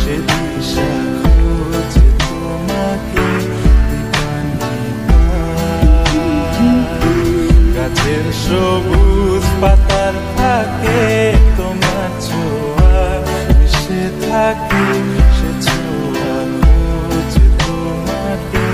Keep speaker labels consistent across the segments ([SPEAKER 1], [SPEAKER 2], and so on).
[SPEAKER 1] সে দিশা খুঁজে তোমাকে গাছের সবুজ পাতার ফাঁকে তোমার ছোঁয়া মিশে থাকে সে ছোঁয়া খুঁজে তোমাকে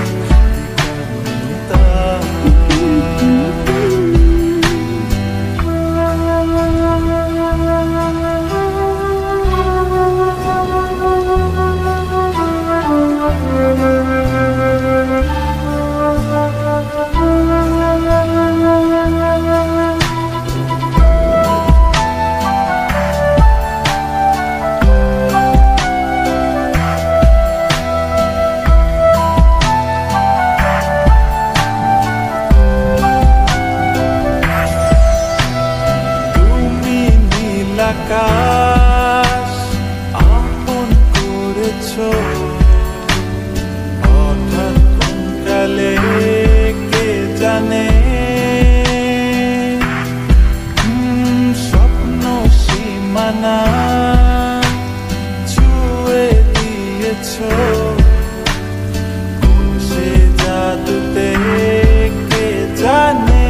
[SPEAKER 1] আকাশ আপন করেছো হঠাৎ কোন কালে কে জানে স্বপ্ন সীমানা ছুঁয়ে দিয়েছো কোন সে জাদুতে কে জানে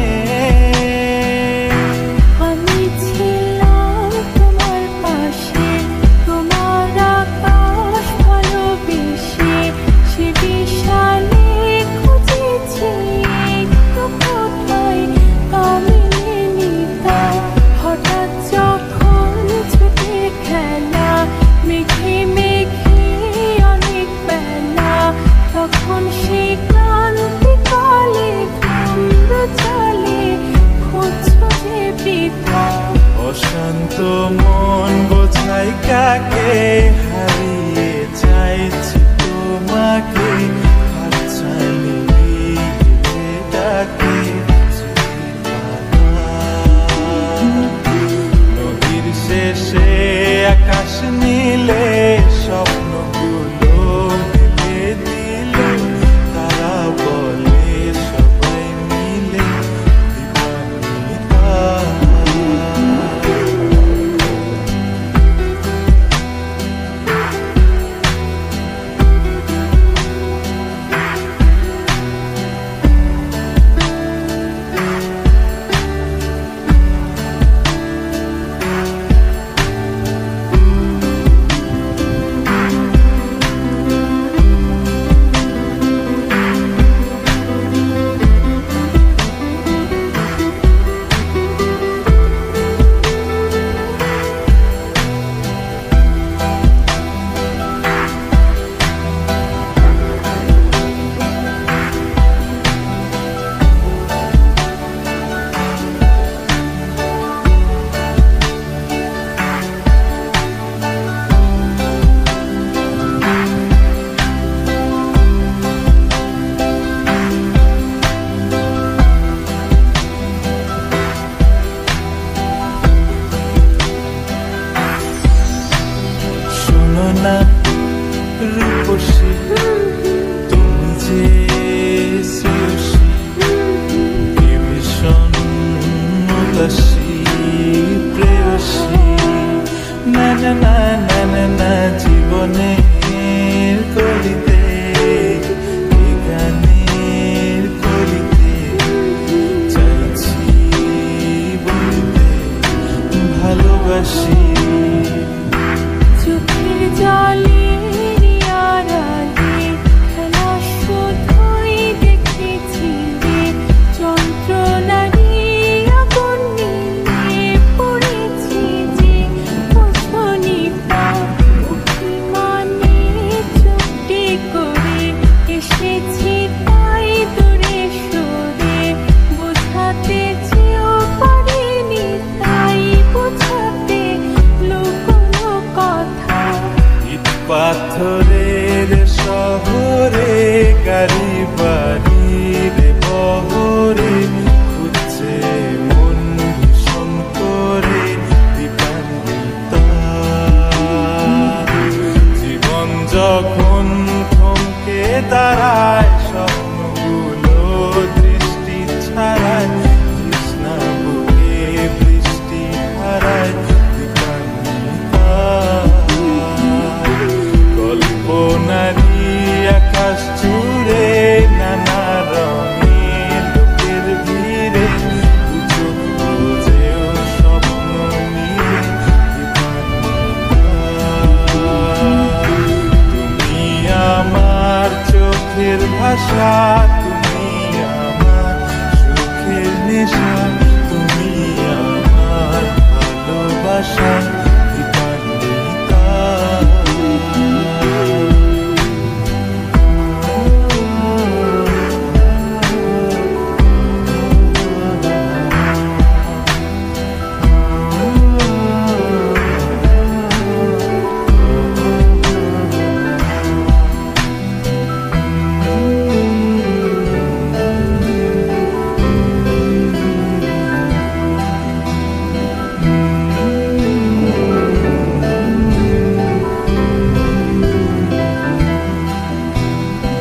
[SPEAKER 1] অশান্ত মন বোঝাই কাকে হারিয়ে চাইছি তোমাকে হাতছানি দিয়ে ডাকে নদীর শেষে আকাশ নীলে স্বপ্নগুলো মেলে দিল তারা বলে সবাই মিলে না রূপসী তুমি যে শ্রেয়সী ভীষণ উদাসী প্রেয়সী না না না না না না জীবনের কলিতে গানের কলিতে চাইছি বলতে ভালোবাসি পাথরের শহরে গাড়ি বাড়ির বহরে খুঁজছে মন ভীষণ করে দীপান্বিতা জীবন যখন থমকে দাঁড়ায় স্বপ্নগুলো দৃষ্টি ছাড়ায় তৃষ্ণা বুকে বৃষ্টি হারায় দীপান্বিতা আশার